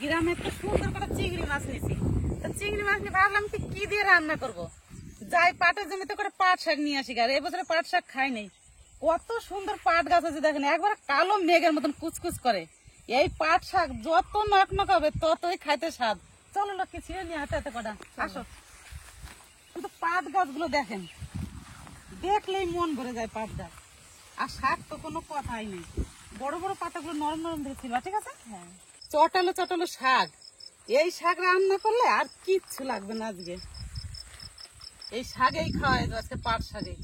গ্রামে তো সুন্দর করে চিংড়ি মাছ নিছি। তো চিংড়ি মাছ নিয়ে ভাবলাম কি দিয়ে রান্না করব। যাই পাটের জমিতে করে পাট শাক নিয়ে আসি। আর এবছরে পাট শাক খাই নাই। কত সুন্দর পাট গাছ আছে দেখেন, একবার কালো মেঘের মতন কুচকুচ করে। এই পাট শাক যত নকনক হবে ততই খাইতে স্বাদ। চলো লক্ষ্মী ছিঁড়ে নিয়ে হাতে হাতে কটা আসো। কিন্তু পাট গাছগুলো দেখেন, দেখলেই মন ভরে যায় পাট গাছ। আর শাক তো কোনো কথাই নেই, বড় বড় পাতাগুলো নরম নরম ধরেছিল। ঠিক আছে, চটালো চটালো শাক। এই শাক রান্না করলে আর কিচ্ছু লাগবে না আজকে। এই শাকেই খাওয়াই তো আজকে, পাট শাকে।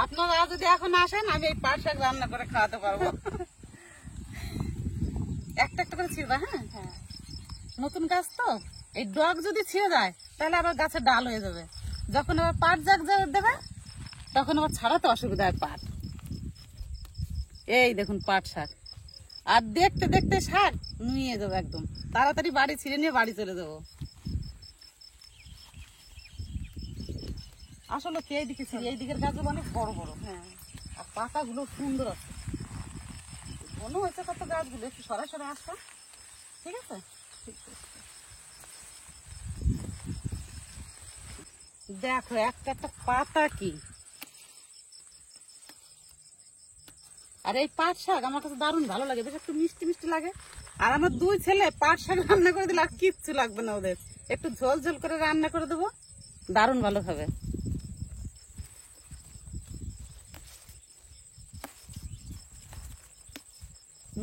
আপনারা যদি এখন আসেন আমি এই পাট শাক রান্না করে খাওয়াতে পারবো। একটা একটা করে ছিঁড়বা। হ্যাঁ, নতুন গাছ তো, এই ডগ যদি ছিঁড়ে যায় তাহলে আবার গাছের ডাল হয়ে যাবে। যখন আবার পাট জাগ দেবে তখন আবার ছাড়াতে অসুবিধা হয় পাট। এই দেখুন পাট শাক, আর দেখতে দেখতে শাক নুয়ে যাবো একদম। তাড়াতাড়ি বাড়ি ছিঁড়ে নিয়ে বাড়ি চলে যাবো। আসলে এই দিকে ছিঁড়ি, এই দিকের গাছগুলো অনেক বড় বড়। হ্যাঁ, আর পাতাগুলো সুন্দর আছে। মনে হয়েছে কত গাছগুলো একটু সরাসরি আসতো। ঠিক আছে, দেখো একটা একটা পাতা কি। আর এই পাট শাক আমার কাছে দারুণ ভালো লাগে, বেশ একটু মিষ্টি মিষ্টি লাগে। আর আমার দুই ছেলে পাট শাক রান্না করে দিলে আর কিচ্ছু লাগবে না ওদের, একটু ঝোল ঝোল করে রান্না করে দেবো, দারুণ ভালো খাবে।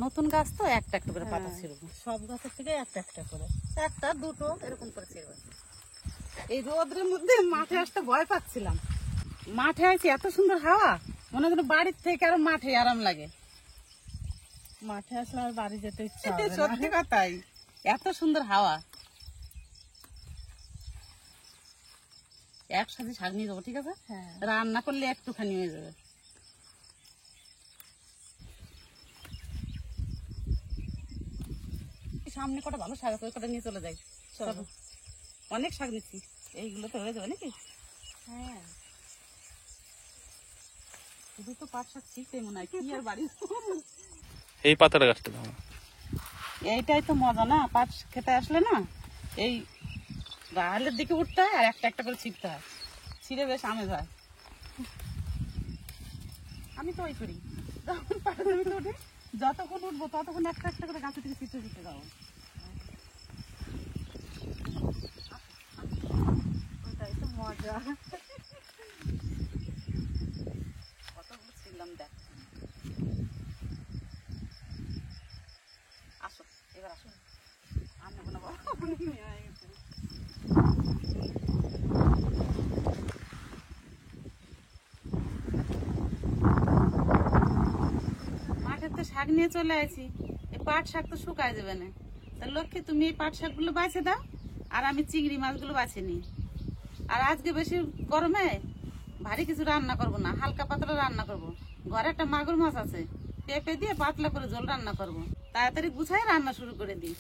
নতুন গাছ তো একটা একটা করে পাতা ছিঁড়বো, সব গাছের থেকে একটা একটা করে, একটা দুটো এরকম করে ছিঁড়বো। এই রোদের মধ্যে মাঠে আসতে ভয় পাচ্ছিলাম। মাঠে আছি, এত সুন্দর হাওয়া, মনে হয় বাড়ির থেকে আরো মাঠে আরাম লাগে। মাঠে আসলে আর বাড়ি যেতে ইচ্ছা হবে না। সত্যি কথাই, এত সুন্দর হাওয়া। একসাথে শাক নিয়ে যাবো। ঠিক আছে, রান্না করলে একটুখানি হয়ে যাবে। সামনে কটা ভালো শাক আছে, ওই কটা নিয়ে চলে যাই। চলো, অনেক শাক নিচ্ছি, এইগুলো তো হয়ে যাবে নাকি? হ্যাঁ, শুধু তো পাট শাক শিখতে মনে হয়, কি আর বাড়ি। এই পাতাটা গাছটা এইটাই তো মজা না, পাট খেতে আসলে না এই গালের দিকে উঠতে হয় আর একটা একটা করে ছিঁড়তে হয়, ছিঁড়ে বেশ আমেজ হয়। আমি তো ওই করি, যখন পাটের জমিতে উঠি যতক্ষণ উঠবো ততক্ষণ একটা একটা করে গাছের থেকে ছিঁড়তে ছিঁড়তে যাবো। ওটাই তো মজা। কতগুলো ছিঁড়লাম দেখ। আসো এবার আসো, আর নেবো না বাবা, অনেক নেওয়া হয়ে গেছে। মাঠের তো শাক নিয়ে চলে আসি, এই পাট শাক তো শুকায় যাবে না। তা লক্ষ্মী তুমি এই পাট শাকগুলো বাছে দাও, আর আমি চিংড়ি মাছগুলো বাছে নিই। আর আজকে বেশি গরমে ভারী কিছু রান্না করব না, হালকা পাতলা রান্না করব। ঘরে একটা মাগুর মাছ আছে, পেঁপে দিয়ে পাতলা করে ঝোল রান্না করব। তাড়াতাড়ি গুছাই রান্না শুরু করে দিই।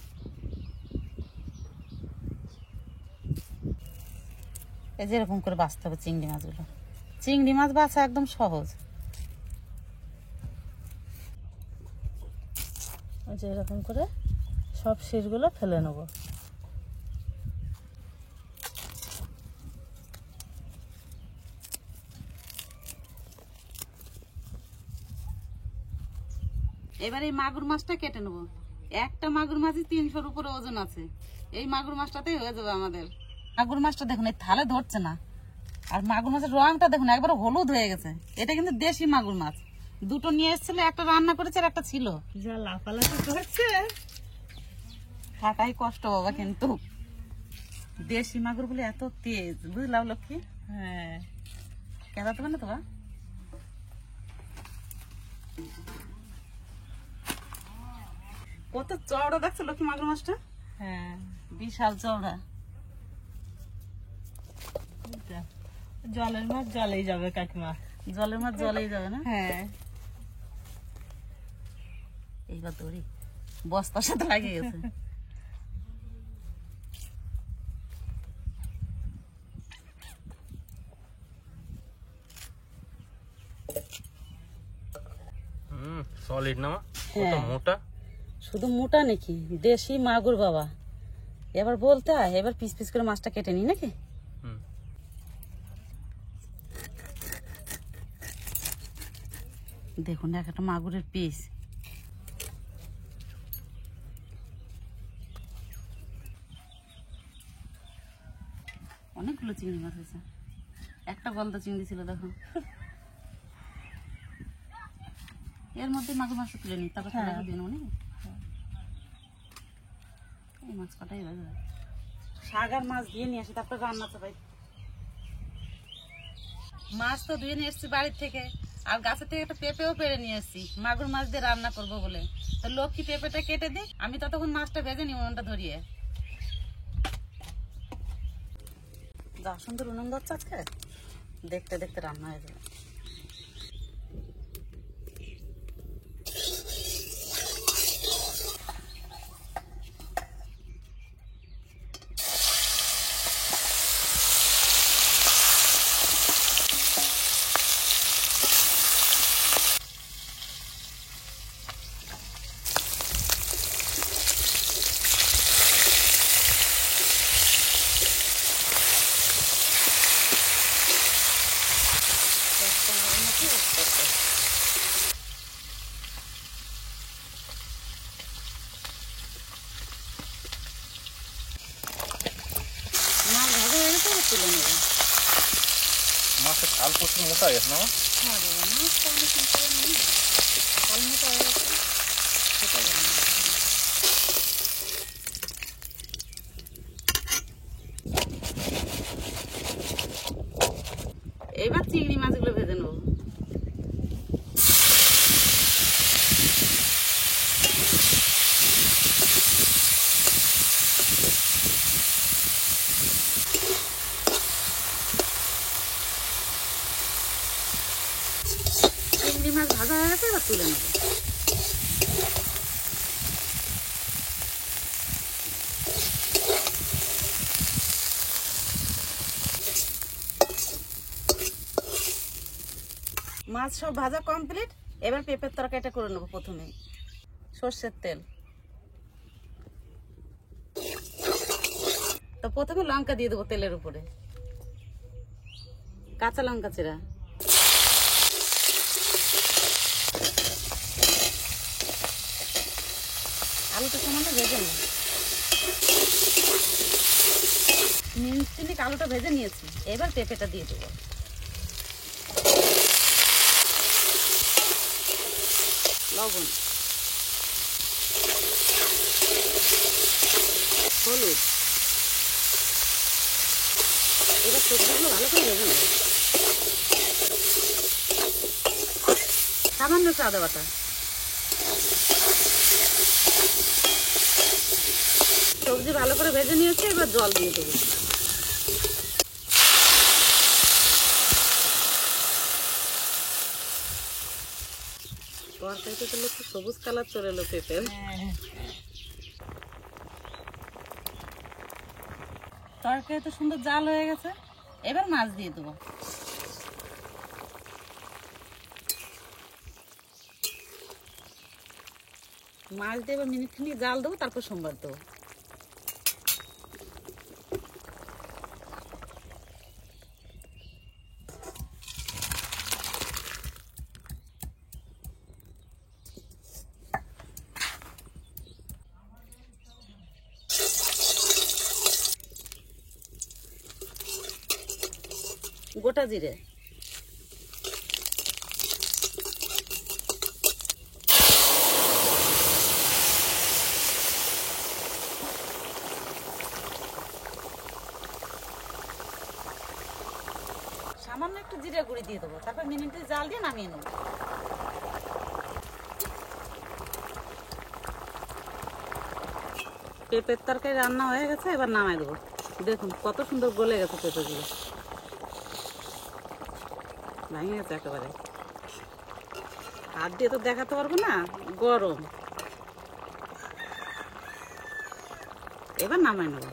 এই যে এরকম করে বাছতে হবে চিংড়ি মাছগুলো। চিংড়ি মাছ বাছা একদম সহজ। যে এরকম করে সব শীষগুলো ফেলে নেব। এবার এই মাগুর মাছটা কেটে নেব। একটা মাগুর মাছই 300-র উপরে ওজন আছে। এই মাগুর মাছটাতেই হয়ে যাবে আমাদের। মাগুর মাছটা দেখুন এই থালে ধরছে না, আর মাগুর মাছের রংটা দেখুন একবার হলুদ হয়ে গেছে। এটা কিন্তু দেশি মাগুর মাছ, দুটো নিয়ে এসেছিল, একটা রান্না করেছে আর একটা ছিল। যা লাফালাফি করছে, কাটাই কষ্ট বাবা। কিন্তু দেশি মাগুর গুলো এত তেজ, বুঝলাম লক্ষ্মী। হ্যাঁ, কেদাতে পারে না তো। কত চওড়া দেখছো লক্ষ্মী মাগুর মাছটা। হ্যাঁ, বিশাল চওড়া। জলের মাছ জলেই যাবে কাকিমা, জলের মাছ জলেই যাবে না। হ্যাঁ, এইবার দড়ি বস্তার সাথে লাগিয়ে গেছে। সলিড না, কত মোটা। শুধু মোটা নাকি, দেশি মাগুর বাবা। এবার বলতে হয়, এবার পিস পিস করে মাছটা কেটে নি নাকি। দেখুন একটা মাগুরের পিস। অনেকগুলো চিংড়ি মাছ হয়েছে, একটা গলদা চিংড়ি ছিল দেখুন। এর মধ্যে মাগুর মাছটা তুলে নি, তারপর দিন উনি এই মাছ কটাই হয়ে যাবে। শাক আর মাছ দিয়ে নিয়ে আসি, তারপর রান্না চাপাই। মাছ তো ধুয়ে নিয়ে এসছি বাড়ির থেকে, আর গাছের থেকে একটা পেঁপেও পেড়ে নিয়ে এসছি মাগুর মাছ দিয়ে রান্না করবো বলে। তো লক্ষ্মী পেঁপেটা কেটে দিই, আমি ততক্ষণ মাছটা ভেজে নিই উনুনটা ধরিয়ে। যা সুন্দর উনুন ধরছে আজকে, দেখতে দেখতে রান্না হয়ে যাবে। মাছ ভাজা হয়ে গেছে, তুলে নেবে। মাছের ছাল প্রচুর মোটা গেছে না? হ্যাঁ বাবা, মাছটা অনেক মোটা নেই, ছাল মোটা হয়ে গেছে, সেটাই ভালো। এবার চিংড়ি মাছগুলো ভেজে নেবো। চিংড়ি মাছ ভাজা হয়ে গেছে, এবার তুলে নেবো। মাছ সব ভাজা কমপ্লিট, এবার পেঁপের তরকারিটা করে নেবো। প্রথমে সর্ষের তেল, তো প্রথমে লঙ্কা দিয়ে দেবো তেলের উপরে, কাঁচা লঙ্কা চিরা, আলুটা সামান্য ভেজে নেব। মিনিট আলুটা ভেজে নিয়েছি, এবার পেঁপেটা দিয়ে দেবো। লবণ, হলুদ, এবার সবজিগুলো ভালো করে ভেজে নেব। সামান্য একটু আদা বাটা, সবজি ভালো করে ভেজে নিয়েছি, এবার জল দিয়ে দেবো। তরকারিতে তো একটু সবুজ কালার চলে এলো পেঁপের। তরকারি তো সুন্দর জাল হয়ে গেছে, এবার মাছ দিয়ে দেবো। মাছ দিয়ে এবার মিনিট খানিক জাল দেবো, তারপর সোমবার দেবো। গোটা জিরে, সামান্য একটু জিরে গুঁড়ি দিয়ে দেবো, তারপর মিনিট জাল দিয়ে নামিয়ে নেবো। পেঁপের তরকারি রান্না হয়ে গেছে, এবার নামাই দেবো। দেখুন কত সুন্দর গলে গেছে পেঁপেগুলো, ভেঙে গেছে একেবারে। হাত দিয়ে তো দেখাতে পারবো না, গরম। এবার নামাই নেবো।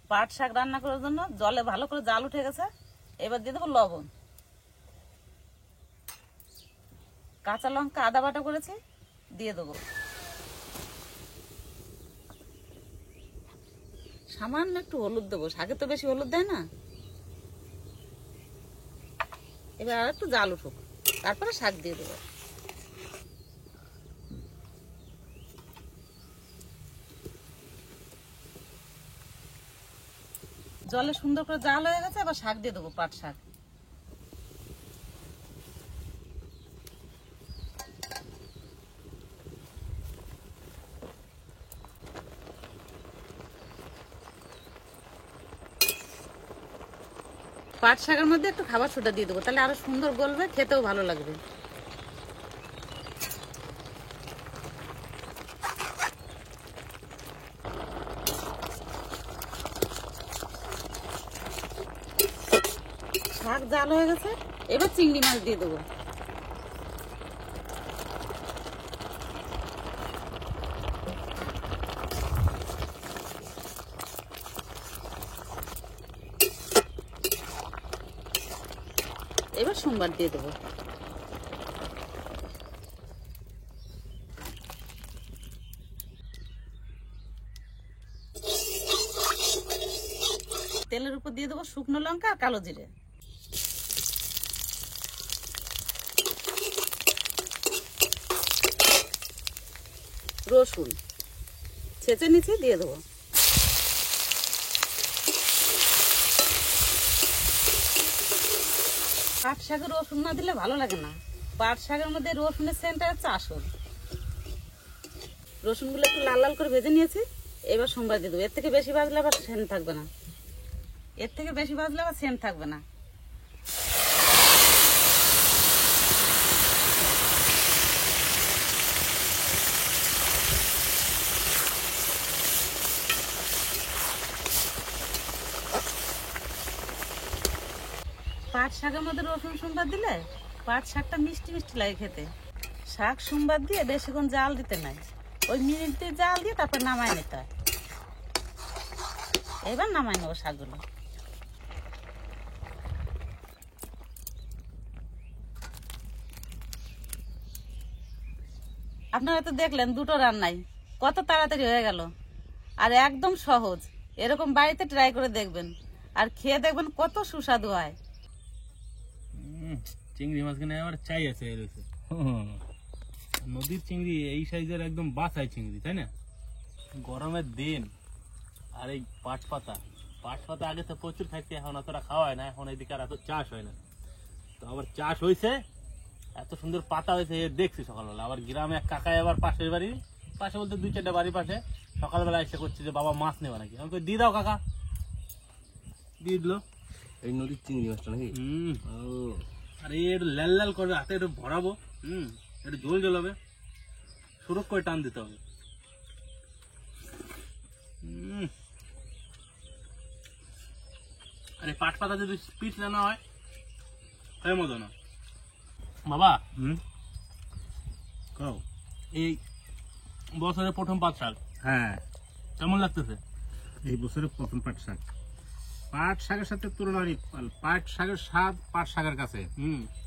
পাট শাক রান্না করার জন্য জলে ভালো করে জাল উঠে গেছে। এবার দিয়ে দেবো লবণ, কাঁচা লঙ্কা আদা বাটা করেছি দিয়ে দেবো, সামান্য একটু হলুদ দেবো, শাকে তো বেশি হলুদ দেয় না। এবার আর একটু জাল উঠুক, তারপরে শাক দিয়ে দেবো। জলে সুন্দর করে জাল হয়ে গেছে, এবার শাক দিয়ে দেবো, পাট শাক। পাট শাকের মধ্যে একটু খাবার সোডা দিয়ে দেবো, তাহলে আরো সুন্দর গলবে, খেতেও ভালো লাগবে। শাক জাল হয়ে গেছে, এবার চিংড়ি মাছ দিয়ে দেবো। এবার সোমবার দিয়ে দেবো। তেলের উপর দিয়ে দেবো শুকনো লঙ্কা আর কালো জিরে। রসুন ছেঁচে নিচে দিয়ে দেবো। পাট শাকে রসুন না দিলে ভালো লাগে না। পাট শাকের মধ্যে রসুনের সেন্টটা হচ্ছে আসল। রসুনগুলো একটু লাল লাল করে ভেজে নিয়েছি, এবার সোমবার দিয়ে দেবো। এর থেকে বেশি ভাজলে আবার সেন্ট থাকবে না, এর থেকে বেশি ভাজলে আবার সেন্ট থাকবে না। পাট শাকের মধ্যে রসুন সোমবার দিলে পাট শাকটা মিষ্টি মিষ্টি লাগে খেতে। শাক সোমবার দিয়ে বেশিক্ষণ জাল দিতে নাই, ওই মিনিট দিয়ে জাল দিয়ে তারপর নামায় নিতে হয়। এবার নামাই নেবো শাকগুলো। আপনারা তো দেখলেন দুটো রান্নাই কত তাড়াতাড়ি হয়ে গেল, আর একদম সহজ। এরকম বাড়িতে ট্রাই করে দেখবেন, আর খেয়ে দেখবেন কত সুস্বাদু হয়। চিংড়ি মাছ কিনে আবার চাই আছে রয়েছে। নদীর চিংড়ি এই সাইজের একদম বাছাই চিংড়ি, তাই না? গরমের দিন আর এই পাট পাতা আগে তো প্রচুর খাইতে, এখন অতটা খাওয়া হয় না, এখন এইদিকে আর এত চাষ হয় না। তো আবার চাষ হয়েছে, এত সুন্দর পাতা হয়েছে দেখছি সকালবেলা। আবার গ্রামে এক কাকাই আবার পাশের বাড়ি, পাশে বলতে 2-4টা বাড়ি পাশে, সকালবেলা এসে করছে যে বাবা মাছ নেবা নাকি। আমি দিয়ে দাও কাকা, দিয়ে দিল। এই নদীর চিংড়ি মাছটা নাকি? আর একটু লাল লাল করে হাতে একটু ভরাবো, একটু ঝোল ঝোল হবে, সুরক করে টান দিতে হবে। আরে পাট পাতা যদি পিঠ না হয় তাই মতো না। বাবা এই বছরের প্রথম পাট শাক, হ্যাঁ, কেমন লাগতেছে? এই বছরের প্রথম পাট শাক। পাট শাকের সাথে তুলনা নেই। পাট শাকের স্বাদ পাট শাকের কাছে,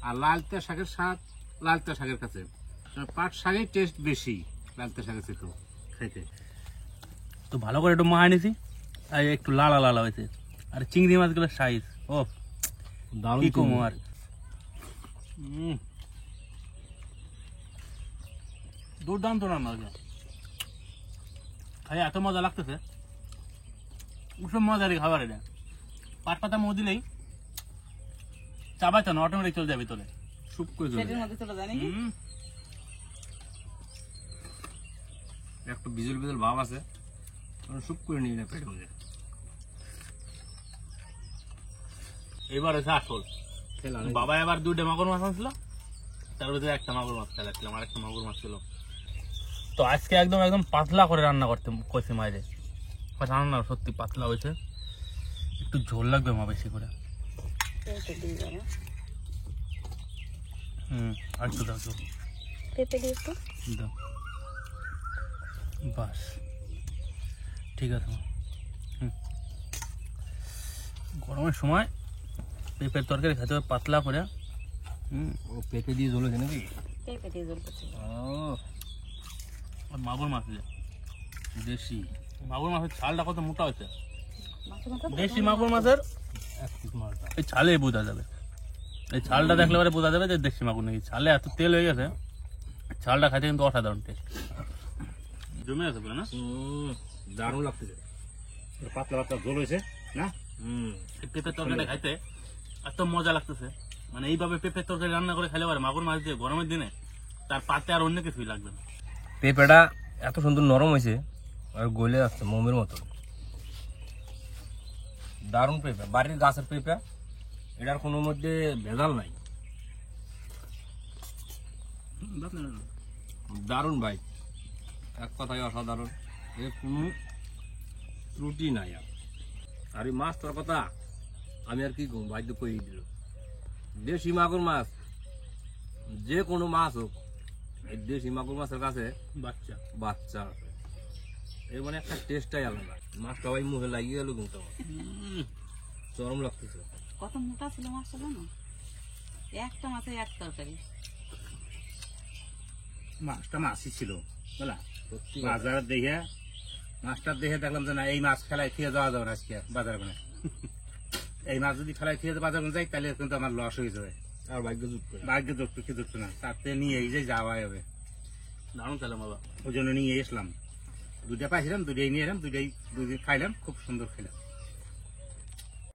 আর লালতা শাকের স্বাদ লালতা শাকের কাছে। পাট শাকের টেস্ট বেশি লালতা শাকের থেকে খাইতে। তো ভালো করে একটু মাখা নিছি, আর একটু লালা লালা হয়েছে। আর চিংড়ি মাছগুলোর সাইজ ও দারুণ কি কম আর। দুর্দান্ত রান্না হয়েছে, খাই এত মজা লাগতেছে। ওসব মজারই খাবার এটা। পাট পাতা মুখ দিলেই চাবাইতো না, অটোমেটিক চলে যাবে ভিতরে, সুপ করে চলে পেটের যায়। মধ্যে চলে যায় নাকি? একটু বিজল বিজল ভাব আছে, সুপ করে নিয়ে নেয় পেটের মধ্যে। এবার হচ্ছে আসল। খেলা বাবা এবার 2টা মাগুর মাছ আনছিল, তার ভিতরে একটা মাগুর মাছ খেলাচ্ছিলাম, আর একটা মাগুর মাছ ছিল। তো আজকে একদম একদম পাতলা করে রান্না করতে কইছি মাইরে। রান্না সত্যি পাতলা হয়েছে, একটু ঝোল লাগবে মা বেশি করে। আর একটু দাও ঝোল। পেঁপে দিয়ে একটু দাও, বাস ঠিক আছে মা। গরমের সময় পেঁপের তরকারি খেতে হবে পাতলা করে। ও পেঁপে দিয়ে ঝোল হয়েছে নাকি? পেঁপে দিয়ে জল করছি। আর মাগুর মাছ দিয়ে দেশি মাগুর মাছের ছালটা কত মোটা হয়েছে। দেশি মাগুর মাছের এই ছালে বোঝা যাবে, এই ছালটা দেখলে পরে বোঝা যাবে যে দেশি মাগুর নাকি। ছালে এত তেল হয়ে গেছে, ছালটা খাইতে কিন্তু অসাধারণ টেস্ট। জমে আছে পুরো না? দারুণ লাগতেছে। পাতলা পাতলা ঝোল হয়েছে না? এই পেঁপের তরকারিটা খাইতে এত মজা লাগতেছে, মানে এইভাবে পেঁপের তরকারি রান্না করে খেলে পারে মাগুর মাছ দিয়ে গরমের দিনে, তার পাতে আর অন্য কিছুই লাগবে না। পেঁপেটা এত সুন্দর নরম হয়েছে আর গলে যাচ্ছে মোমের মতো। দারুণ পেঁপে, বাড়ির গাছের পেঁপে, এটার কোনো মধ্যে ভেজাল নাই। দারুণ ভাই, এক কথায় অসাধারণ, এর কোনো ত্রুটি নাই। আর এই মাছ তোর কথা আমি আর কি করবো, বাধ্য করে দিল। দেশি মাগুর মাছ, যে কোনো মাছ হোক, এই দেশি মাগুর মাছের কাছে বাচ্চা বাচ্চা আছে, এর মানে একটা টেস্টটাই আলাদা। মাছটা ভাই মুখে লাগিয়ে গেল কিন্তু আমার চরম লাগতেছে। কত মোটা ছিল মাছটা জানো? একটা মাছে এক তরকারি। মাছটা মাছই ছিল বুঝলা। সত্যি বাজার দেখে মাছটা দেখে দেখলাম যে না এই মাছ খেলায় খেয়ে যাওয়া যাবে না আজকে বাজার মানে। এই মাছ যদি খেলায় খেয়ে বাজার যাই তাহলে কিন্তু আমার লস হয়ে যাবে। আর ভাগ্য যুক্ত ভাগ্য যুক্ত কি যুক্ত না, তাতে নিয়ে এই যে যাওয়া হবে। দারুণ খেলাম বাবা। ওই জন্য নিয়ে এসলাম, দুইটা পাইছিলাম, দুইটাই নিয়ে এলাম, দুইটাই দুই দিন খাইলাম, খুব সুন্দর খেলাম।